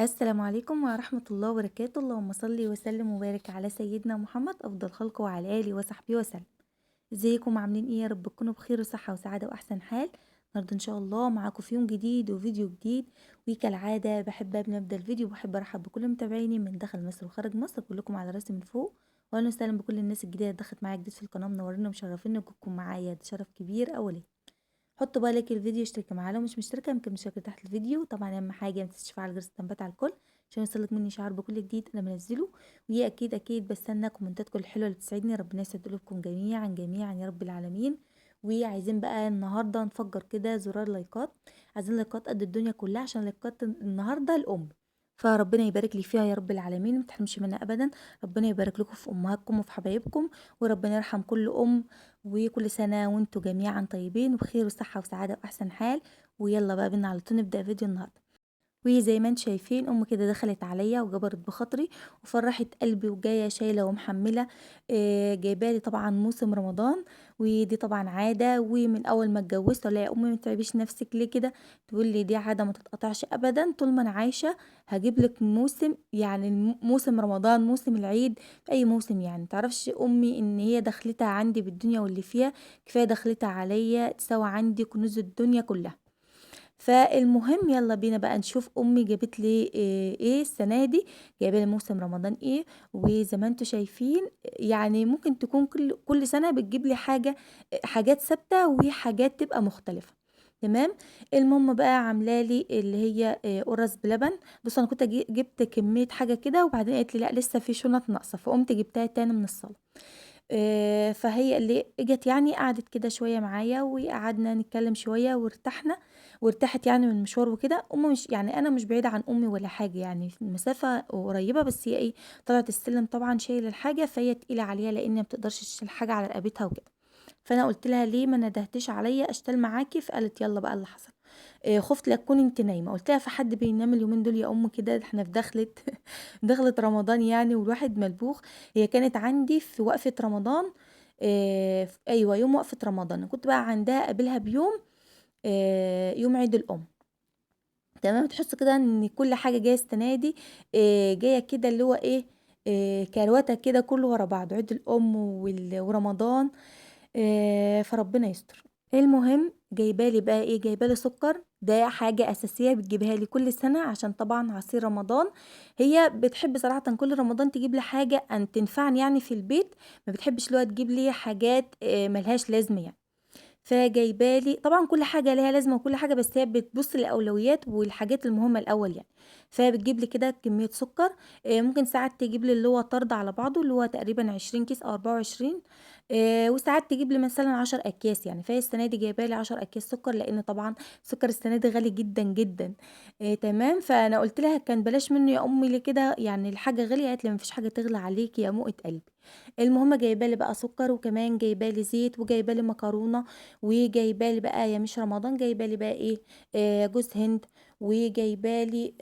السلام عليكم ورحمة الله وبركاته. اللهم صل وسلم وبارك على سيدنا محمد أفضل خلقه وعلى آله وصحبه وسلم. ازيكم عاملين ايه؟ يا رب تكونوا بخير وصحة وسعادة وأحسن حال. النهارده إن شاء الله معاكم في يوم جديد وفيديو جديد. وكالعادة بحب قبل ما أبدأ الفيديو بحب أرحب بكل متابعيني من داخل مصر وخارج مصر، كلكم على راسي من فوق. وأهلا وسهلا بكل الناس الجديدة اللي دخلت معايا جديد في القناة، منورين ومشرفين وجودكم معايا، ده شرف كبير أولي. حطوا بقى لايك الفيديو، اشتركي معانا لو مش مشتركه يمكن مشتركه تحت الفيديو. طبعا اهم حاجه ما تنسيش تفعل جرس التنبيهات على الكل عشان يوصلك مني شعار بكل جديد انا بنزله. وهي اكيد بستنى كومنتاتكم الحلوه اللي بتسعدني، ربنا يسعد قلوبكم جميعا يا رب العالمين. وعايزين بقى النهارده نفجر كده زرار لايكات، عايزين لايكات قد الدنيا كلها عشان لايكات النهارده الام. فربنا يبارك لي فيها يا رب العالمين، ما تحرمش منها ابدا. ربنا يبارك لكم في امهاتكم وفي حبايبكم، وربنا يرحم كل ام. وكل سنة وانتوا جميعا طيبين وبخير وصحة وسعادة وأحسن حال. ويلا بقى بينا على طول نبدأ فيديو النهاردة. وزي ما انتم شايفين ام كده دخلت عليا وجبرت بخاطري وفرحت قلبي، وجايه شايله ومحمله. جايبالي طبعا موسم رمضان، ودي طبعا عاده، ومن اول ما اتجوزت اقول لها يا امي ما تعبيش نفسك ليه كده، تقول لي دي عاده ما تتقطعش ابدا طول ما انا عايشه. هجيب لك موسم، يعني موسم رمضان، موسم العيد، في اي موسم. يعني متعرفش امي ان هي دخلتها عندي بالدنيا واللي فيها، كفايه دخلتها عليا تساوي عندي كنوز الدنيا كلها. فالمهم يلا بينا بقى نشوف امي جابت لي ايه السنه دي، جايبه لي موسم رمضان ايه. وزي ما انتم شايفين يعني ممكن تكون كل سنه بتجيب لي حاجه، حاجات ثابته وحاجات تبقى مختلفه. تمام. المهم بقى عامله لي اللي هي قرص بلبن. بص انا كنت جبت كميه حاجه كده، وبعدين قالت لي لا لسه في شنط ناقصه، فقمت جبتها تاني من الصاله. فهي اللي اجت يعني قعدت كده شويه معايا، وقعدنا نتكلم شويه وارتحنا، وارتاحت يعني من المشوار وكده. مش يعني انا مش بعيده عن امي ولا حاجه، يعني في المسافه قريبه، بس هي ايه، طلعت السلم طبعا شايله الحاجه، فهي تقيله عليها لان ما بتقدرش تشيل حاجه على رقبتها وكده. فانا قلت لها ليه ما ندهتش عليا اشتغل معاكي، فقالت يلا بقى اللي حصل. خفت لا تكون انت نايمه، قلت لها في حد بينام اليومين دول يا ام كده، ده احنا في دخلت دخلت رمضان يعني والواحد ملبوخ. هي كانت عندي في وقفه رمضان، ايوه يوم وقفه رمضان، أنا كنت بقى عندها قبلها بيوم، يوم عيد الام. تمام. تحس كده ان كل حاجه جايه السنه دي، جايه كده اللي هو ايه، كروته كده كله ورا بعض، عيد الام ورمضان. فربنا يستر. المهم جايبالي بقى ايه، جايبالي سكر، ده حاجة أساسية بتجيبها لي كل سنة عشان طبعا عصير رمضان. هي بتحب صراحة كل رمضان تجيب لي حاجة أن تنفعني يعني في البيت، ما بتحبش اللي هو تجيب لي حاجات ملهاش لازمة يعني. فجايبالي طبعا كل حاجة ليها لازمة وكل حاجة، بس هي بتبص للأولويات والحاجات المهمة الأول يعني. فبتجيب لي كده كمية سكر. ممكن ساعات تجيب لي اللي هو طرد على بعضه اللي هو تقريبا 20 كيس أو 24. وساعات تجيب لي مثلا 10 أكياس يعني. فهي السنة دي جايبالي 10 أكياس سكر، لأن طبعا سكر السنة دي غالي جدا. تمام. فأنا قلت لها كان بلاش منه يا أمي ليه كده، يعني الحاجة غالية، قالت لي مفيش حاجة تغلى عليكي يا موقة قلبي. المهم جايبالي بقى سكر، وكمان جايبالي زيت، وجايبالي مكرونة، وجايبالي بقى يا مش رمضان جايبالي بقى ايه، جوز هند. وجايبالي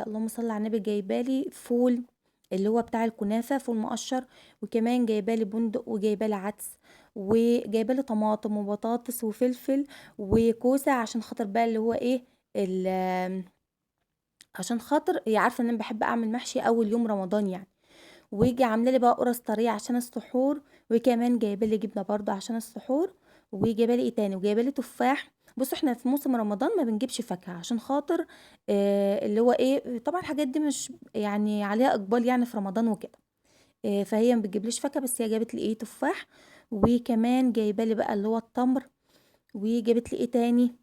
اللهم صل على النبي، جايبالي فول اللي هو بتاع الكنافة، فول مقشر. وكمان جايبالي بندق، وجايبالي عدس، وجايبالي طماطم وبطاطس وفلفل وكوسة، عشان خاطر بقى اللي هو ايه، عشان خاطر هي عارفة ان انا بحب اعمل محشي اول يوم رمضان يعني. ويجي عامله لي بقى قرص طريه عشان السحور، وكمان جايبه لي جبنه برضه عشان السحور. وجايبه لي ايه تاني، وجايبه لي تفاح. بصوا احنا في موسم رمضان ما بنجيبش فاكهه عشان خاطر اللي هو ايه، طبعا الحاجات دي مش يعني عليها اقبال يعني في رمضان وكده. فهي ما بتجيبليش فاكهه، بس هي جابت لي ايه، تفاح. وكمان جايبه لي بقى اللي هو التمر. وجابت لي ايه تاني،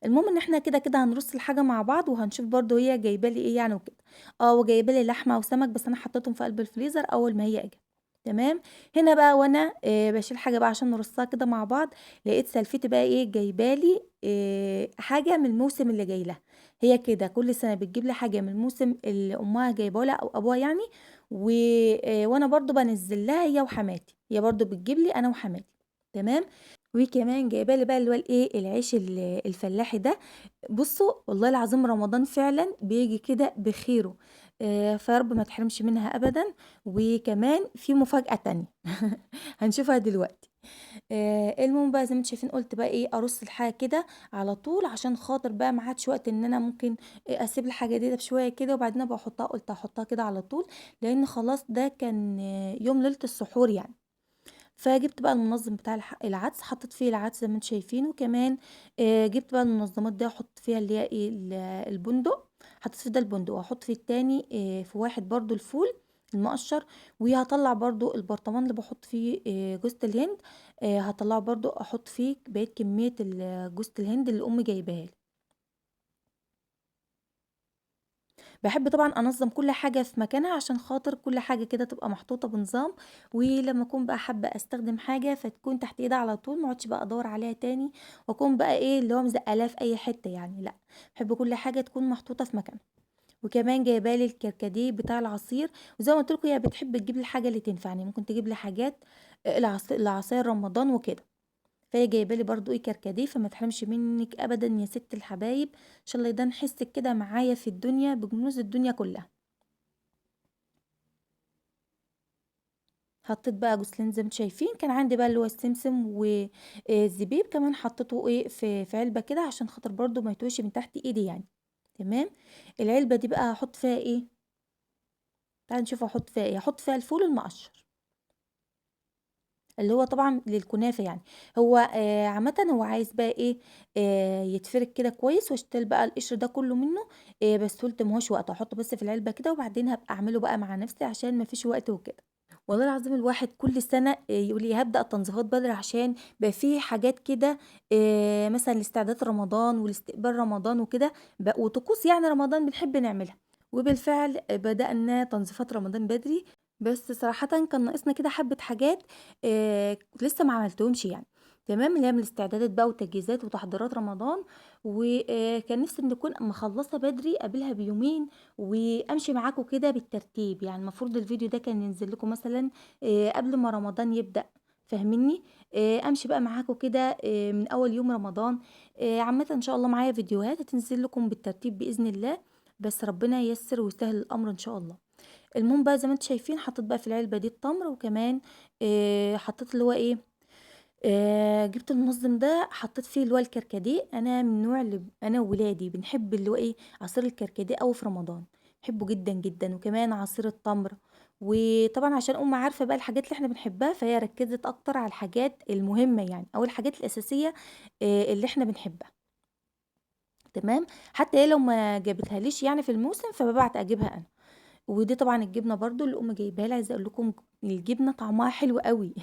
المهم ان احنا كده هنرص الحاجه مع بعض وهنشوف برضو هي جايبه لي ايه يعني وكده. وجايبه لي لحمه وسمك، بس انا حطيتهم في قلب الفريزر اول ما هي اجت. تمام. هنا بقى وانا بشيل حاجه بقى عشان نرصها كده مع بعض، لقيت سلفتي بقى ايه جايبه لي حاجه من الموسم اللي جاي لها. هي كده كل سنه بتجيب لي حاجه من الموسم اللي امها جايبه لها او ابوها يعني. وانا برضو بنزل لها هي وحماتي، هي برضو بتجيب لي انا وحماتي. تمام. وكمان جايبه لي بقى اللي هو الايه، العيش الفلاحي ده. بصوا والله العظيم رمضان فعلا بيجي كده بخيره. فيا رب ما تحرمش منها ابدا. وكمان في مفاجأة تانية هنشوفها دلوقتي. المهم بقى زي ما أنتم شايفين قُلت بقى إيه، أرُص الحاجة كده على طول عشان خاطر بقى ما عادش وقت إن أنا ممكن أسيب الحاجة ديّة بشوية كده وبعدين أبقى أحطها، قُلت هاحطها كده على طول، لإن خلاص ده كان يوم ليلة السحور يعني. فجِبت بقى المنظم بتاع العدس، حطيت فيه العدس زي ما أنتم شايفين، وكمان جِبت بقى المنظمات دي أحط فيها اللي هي إيه، البندق، حطيت في ده البندق، وهاحط في التاني في واحد برضه الفول المقشّر، وهاطلّع برضه البرطمان اللي باحط فيه جوزة الهند، هاطلّعه برضه أحط فيه بقية كمية جوزة الهند اللي أمي جايباها لي. باحب طبعًا أنظّم كل حاجة في مكانها عشان خاطر كل حاجة كده تبقى محطوطة بنظام، ولمّا أكون بقى حابة أستخدم حاجة فتكون تحت إيدي على طول، ما اقعدش بقى أدوّر عليها تاني، وأكون بقى إيه اللي هو مزقّلاها في أي حتة يعني لأ، باحب كل حاجة تكون محطوطة في مكانها. وكمان جايبة لي الكركديه بتاع العصير، وزي ما قُلت لكم هي بتحب تجيب لي الحاجة اللي تنفعني، ممكن تجيب لي حاجات لعصاير رمضان وكده. فهي جايبة لي برضه إيه كركديه، فما تحرمش منِّك أبدًا يا ست الحبايب، إن شاء الله يدام حسِّك كده معايا في الدنيا بكنوز الدنيا كلها. حطيت بقى جوز الهند زي ما أنتم شايفين، كان عندي بقى اللي هو السمسم الزبيب كمان حطيته إيه في علبة كده عشان خاطر برضه ما يتوهش من تحت إيدي يعني، تمام. العلبة دي بقى هاحط فيها إيه، تعالوا نشوف هاحط فيها إيه، هاحط فيها الفول المقشر. اللي هو طبعًا للكنافة يعني، هو عامةً هو عايز بقى إيه، يتفرِك كده كويس واشتري بقى القشر ده كلّه منّه، بس قُلت ما هوش وقته، هاحطه بس في العلبة كده وبعدين هابقى أعمله بقى مع نَفْسي عشان ما فيش وقت وكده. والله العظيم الواحد كل سنة يقول لي هابدأ تنظيفات بدري عشان بقى في حاجات كده مثلًا لاستعداد رمضان ولاستقبال رمضان وكده وطقوس يعني رمضان بنحب نعملها، وبالفعل بدأنا تنظيفات رمضان بدري، بس صراحةً كان ناقصنا كده حبّة حاجات لسه ما عملتهمش يعني، تمام، اللي هي من الاستعدادات بقى وتجهيزات وتحضيرات رمضان، كان نفسي إني أكون مخلّصة بدري قبلها بيومين وأمشي معاكم كده بالترتيب، يعني المفروض الفيديو ده كان ينزل لكم مثلًا قبل ما رمضان يبدأ، فاهمينّي؟ أمشي بقى معاكم كده من أول يوم رمضان، عامةً إن شاء الله معايا فيديوهات هتنزل لكم بالترتيب بإذن الله، بس ربنا ييسّر ويسهّل الأمر إن شاء الله. المهم بقى زي ما أنتم شايفين حطيت بقى في العلبة دي التمر، وكمان حطيت اللي هو إيه، جِبت المنظم ده حطيت فيه اللي هو الكركديه، أنا من النوع اللي أنا وولادي بنحب اللي هو إيه، عصير الكركديه أوي في رمضان، باحبه جدًا، جدًا، وكمان عصير التمر، وطبعًا عشان أمي عارفة بقى الحاجات اللي إحنا بنحبها، فهي ركّزت أكتر على الحاجات المهمة يعني، أو الحاجات الأساسية اللي إحنا بنحبها، تمام، حتى هي لو ما جابتهاليش يعني في الموسم، فبابعت أجيبها أنا. ودي طبعًا الجبنة برضه اللي أمي جايباها لي، عايزة أقول لكم الجبنة طعمها حلو أوي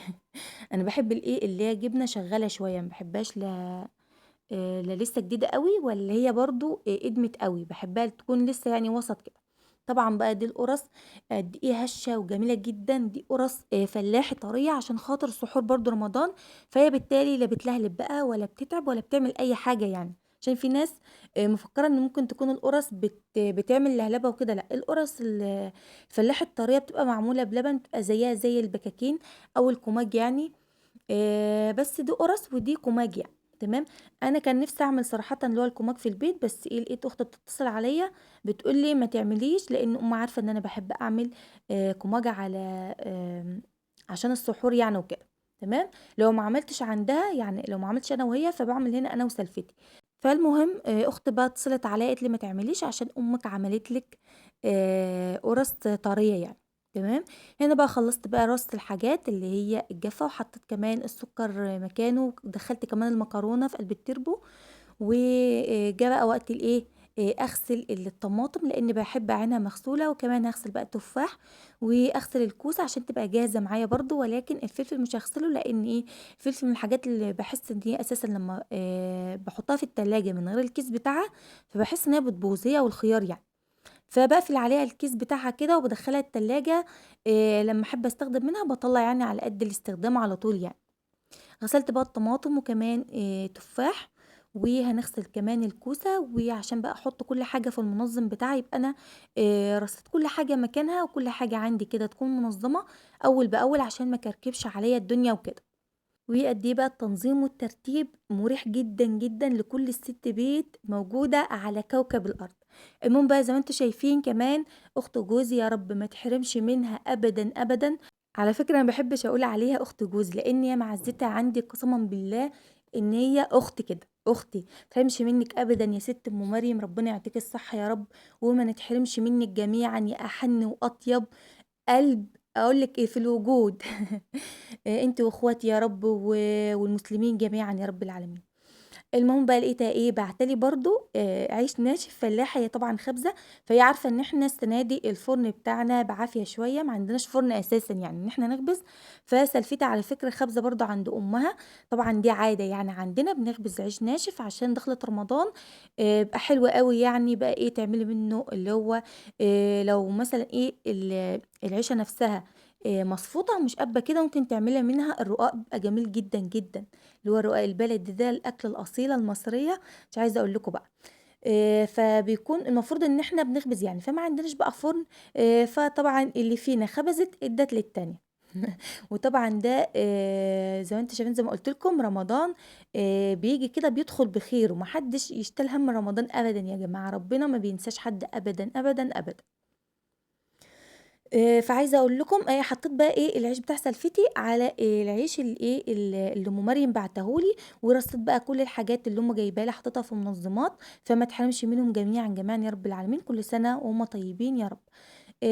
أنا باحب الإيه، اللي هي جبنة شغّالة شوية، ما باحبهاش لا لسه جديدة أوي ولا هي برضه أدمت أوي، باحبها تكون لسه يعني وسط كده. طبعًا بقى دي القُرَص قد إيه هشة وجميلة جدًا، دي قُرَص فلاحي طرية عشان خاطر سحور برضه رمضان، فهي بالتالي لا بتلهلب بقى ولا بتتعب ولا بتعمل أي حاجة يعني، عشان في ناس مفكّرة إن ممكن تكون القُرَص بتعمل لهلبة وكده لأ، القُرَص الفلاحي الطرية بتبقى معمولة بلبن، بتبقى زيّها زي البكاكين أو الكُماج يعني. بس دي قُرَص ودي كُماج يعني، تمام. أنا كان نِفْسي أعمل صراحةً اللي هو الكُماج في البيت، بس إيه، لقيت أختي بتتصل عليَّ بتقول لي: "ما تعمليش." لإن أمي عارفة إن أنا باحب أعمل كُماج على عشان السحور يعني وكده، تمام. لو ما عملتش عندها يعني لو ما عملتش أنا وهي، فباعمل هنا أنا وسلفتي. فالمهم أختي بقى اتصلت عليَّ قالت لي: "ما تعمليش عشان أمِك عملت لِك قُرَص طرية يعني." تمام. هنا بقى خلّصت بقى رص الحاجات اللي هي الجافة، وحطيت كمان السكر مكانه، ودخّلت كمان المكرونة في قلب التربو، جه بقى وقت الإيه، أغسل الطماطم لإني باحب أعينها مغسولة، وكمان هاغسل بقى التفاح، وأغسل الكوسة عشان تبقى جاهزة معايا برضه، ولكن الفلفل مش هاغسله لإن إيه، الفلفل من الحاجات اللي باحس إن هي أساسًا لمّا باحطها في التلاجة من غير الكيس بتاعها، فباحس إن هي بتبوظ هي والخيار يعني. فباقفل عليها الكيس بتاعها كده وبادخّلها التلاجة، لمّا أحب أستخدم منها باطلّع يعني على قد الاستخدام على طول يعني. غسلت بقى الطماطم وكمان تفاح، وهنغسل كمان الكوسة، وعشان بقى أحط كل حاجة في المنظم بتاعي يبقى أنا رصيت كل حاجة مكانها، وكل حاجة عندي كده تكون منظمة أول بأول عشان ما اكركبش عليَّ الدنيا وكده. وقد إيه بقى التنظيم والترتيب مُريح جدًا، جدًا لكل سِت بيت موجودة على كوكب الأرض. المهم بقى زي ما أنتم شايفين كمان أخت جوزي يا رب ما تحرمش منها أبدًا، أبدًا، على فكرة أنا ما باحبش أقول عليها أخت جوزي، لإن هي معزتها عندي قسمًا بالله إن هي أخت كده، أختي، ما تحرمش منِّك أبدًا يا ست أم مريم، ربنا يعطيكِ الصحة يا رب، وما نتحرمش منِّك جميعًا يا أحن وأطيب قلب أقول لِك إيه في الوجود. أنتِ وأخواتي يا رب والمسلمين جميعًا يا رب العالمين. المهم بقى لقيتها إيه، باعتة لي برضه عيش ناشف فلاحي، هي طبعًا خابزة، فهي عارفة إن إحنا السنة دي الفرن بتاعنا بعافية شوية، ما عندناش فرن أساسًا يعني إن إحنا نخبز، فسلفتي على فكرة خابزة برضه عند أمها، طبعًا دي عادة يعني عندنا بنخبز عيش ناشف عشان دخلة رمضان بيبقى حلو أوي يعني بقى إيه، تعملي منه اللي هو لو مثلًا إيه العيشة نفسها مصفوطة مش قابة كده، ممكن تعملي منها الرقاق بيبقى جميل جدًا، جدًا. اللي هو الرقاق البلدي ده الأكلة الأصيلة المصرية مش عايزة أقول لكم بقى. فبيكون المفروض إن إحنا بنخبز يعني، فما عندناش بقى فرن فطبعًا اللي فينا خبزت ادّت للتانية. وطبعًا ده زي ما أنتم شايفين زي ما قُلت لكم رمضان بييجي كده بيدخل بخير وما حدش يشيل هَم رمضان أبدًا يا جماعة، ربنا ما بينساش حد أبدًا، أبدًا، أبدًا. فعايزة أقول لكم حطيت بقى إيه العيش بتاع سلفتي على العيش الإيه اللي أم مريم باعته لي، ورصيت بقى كل الحاجات اللي أمه جايباها لي حطيتها في منظمات، فما تحرمش منهم جميعًا، جميعًا يا رب العالمين، كل سنة وهُم طيبين يا رب.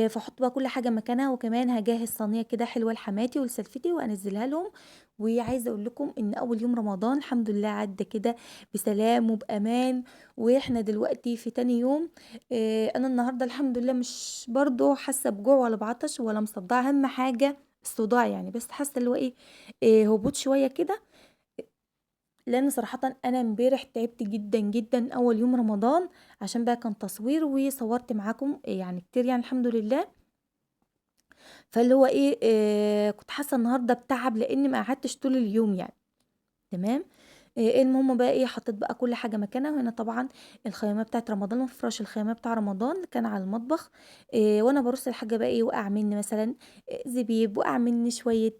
فاحط بقى كل حاجة مكانها، وكمان هاجهز صينية كده حلوة لحماتي ولسلفتي وأنزّلها لهم، وعايزة أقول لكم إن أول يوم رمضان الحمد لله عدّى كده بسلام وبأمان، وإحنا دلوقتي في تاني يوم. أنا النهارده الحمد لله مش برضه حاسة بجوع ولا بعطش ولا مصدّعة، أهم حاجة الصداع يعني، بس حاسة اللي هو إيه، هبوط شوية كده، لإن صراحةً أنا امبارح تعبت جدًا، جدًا أول يوم رمضان، عشان بقى كان تصوير وصوّرت معاكم يعني كتير يعني الحمد لله. فاللي هو إيه، كنت حاسة النهارده بتعب لإني ما قعدتش طول اليوم يعني، تمام. المهم بقى إيه، حطيت بقى كل حاجة مكانها، وهنا طبعًا الخيامية بتاعة رمضان ومفرش الخيامية بتاع رمضان كان على المطبخ. وأنا بارُص الحاجة بقى إيه، وقع مني مثلًا زبيب، وقع مني شوية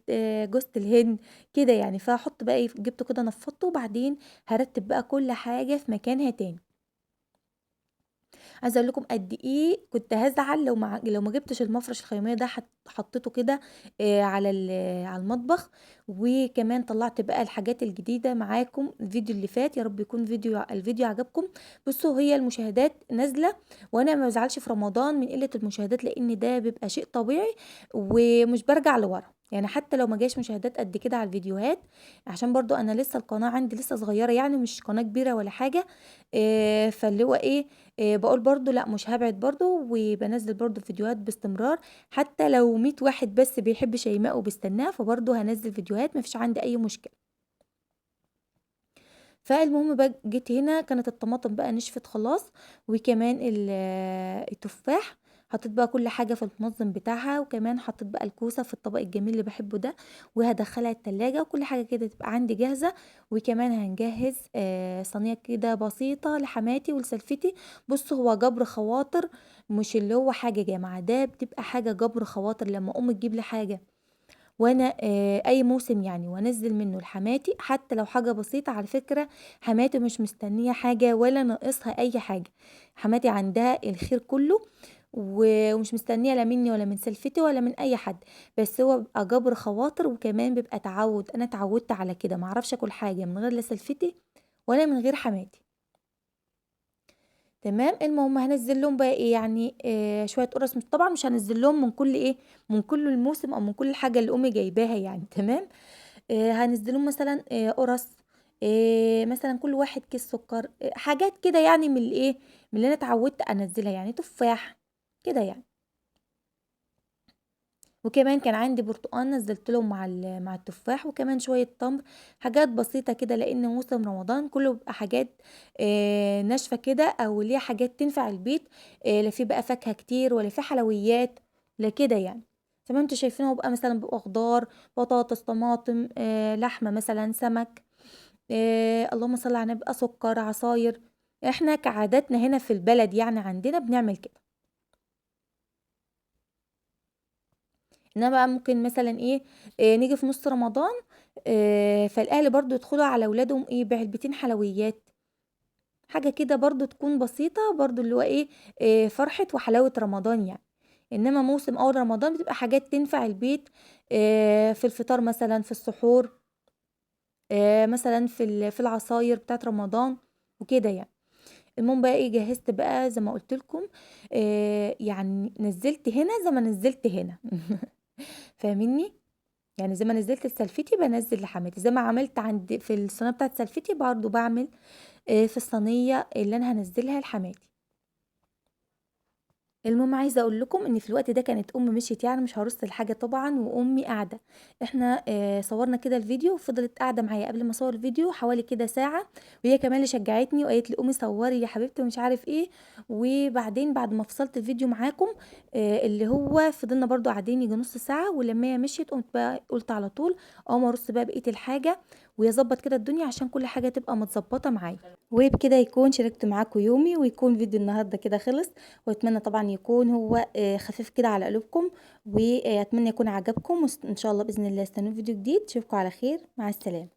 جوزة الهند كده يعني، فهاحط بقى إيه، جِبته كده نفّضته وبعدين هارتّب بقى كل حاجة في مكانها تاني. عايزة أقول لكم قد إيه كنت هازعل لو ما جبتش المفرش الخيامية ده حطيته كده على المطبخ، وكمان طلّعت بقى الحاجات الجديدة معاكم الفيديو اللي فات، يا رب يكون الفيديو عجبكم. بُصّوا هي المشاهدات نازلة وأنا ما بازعلش في رمضان من قلة المشاهدات، لإن ده بيبقى شيء طبيعي ومش بارجع لورا، يعني حتى لو ما جاش مشاهدات قد كده على الفيديوهات، عشان برضه أنا لسه القناة عندي لسه صغيرة يعني مش قناة كبيرة ولا حاجة. فاللي هو إيه، باقول برضه لأ مش هابعد برضه، وبانزّل برضه فيديوهات باستمرار، حتى لو 100 واحد بس بيحب شيماء وبيستناها، فبرضه هانزّل فيديوهات ما فيش عندي أي مشكلة. فالمهم بقى جيت هنا كانت الطماطم بقى نشفت خلاص، وكمان التفاح، حطيت بقى كل حاجة في المنظم بتاعها، وكمان حطيت بقى الكوسة في الطبق الجميل اللي باحبه ده، وهادخّلها التلاجة وكل حاجة كده تبقى عندي جاهزة، وكمان هنجهّز صينية كده بسيطة لحماتي ولسلفتي. بُصّوا هو جبر خواطر مش اللي هو حاجة يا جماعة، ده بتبقى حاجة جبر خواطر لمّا أمي تجيب لي حاجة وأنا أي موسم يعني وأنزّل منّه لحماتي حتى لو حاجة بسيطة، على فكرة حماتي مش مستنية حاجة ولا ناقصها أي حاجة، حماتي عندها الخير كلّه ومش مستنية لا منّي ولا من سلفتي ولا من أي حد، بس هو بيبقى جبر خواطر وكمان بيبقى تعوّد، أنا اتعوّدت على كده ما اعرفش آكل حاجة من غير لا سلفتي ولا من غير حماتي. تمام، المهم هانزّل لهم بقى إيه، يعني شوية قُرَص طبعًا مش هانزّل لهم من كل إيه، من كل الموسم أو من كل حاجة اللي أمي جايباها يعني تمام. هانزّل لهم مثلًا قُرَص، مثلًا كل واحد كيس سُكّر، حاجات كده يعني من الإيه، من اللي أنا اتعوّدت أنزّلها يعني تفاح، كده يعني. وكمان كان عندي برتقان نزّلت لهم مع التفاح، وكمان شوية تمر، حاجات بسيطة كده لإن موسم رمضان كلّه بيبقى حاجات ناشفة كده أو اللي هي حاجات تنفع البيت، لا في بقى فاكهة كتير ولا في حلويات، لا كده يعني. زي ما أنتم شايفين هو بقى مثلًا بيبقى خضار، بطاطس، طماطم، لحمة مثلًا، سمك، اللهم صل على النبي، بقى سُكّر، عصاير، إحنا كعاداتنا هنا في البلد يعني عندنا بنعمل كده. إنما بقى ممكن مثلًا إيه، نيجي في نُص رمضان فالأهل برضه يدخلوا على ولادهم إيه، بعلبتين حلويات، حاجة كده برضه تكون بسيطة برضه اللي هو إيه، فرحة وحلاوة رمضان يعني. انما موسم اول رمضان بتبقى حاجات تنفع البيت في الفطار مثلا، في السحور، مثلا في العصاير بتاعت رمضان وكده يعني. المهم بقى ايه، جهزت بقى زي ما قلت لكم، يعني نزلت هنا زي ما نزلت هنا فاهميني؟ يعني زي ما نزلت لسلفتي بنزل لحماتي، زي ما عملت عند في الصينيه بتاعت سلفتي برضو بعمل في الصينيه اللي انا هنزلها لحماتي. المهم عايزه اقول لكم ان في الوقت ده كانت امي مشيت، يعني مش هرص الحاجه طبعا وامي قاعده. احنا صورنا كده الفيديو، وفضلت قاعده معايا قبل ما اصور الفيديو حوالي كده ساعه، وهي كمان اللي شجعتني وقالت لي قومي صوري يا حبيبتي ومش عارف ايه. وبعدين بعد ما فصلت الفيديو معاكم اللي هو فضلنا برضو قاعدين يجي نص ساعه، ولما هي مشيت قمت بقى قلت على طول اقوم ارص بقى بقيه الحاجه ويظبط كده الدنيا عشان كل حاجه تبقى متظبطه معايا. وبكده يكون شاركت معاكم يومي، ويكون فيديو النهارده كده خلص. واتمنى طبعا يكون هو خفيف كده على قلوبكم، واتمنى يكون عجبكم، وان شاء الله باذن الله استنوا فيديو جديد. اشوفكم على خير، مع السلامه.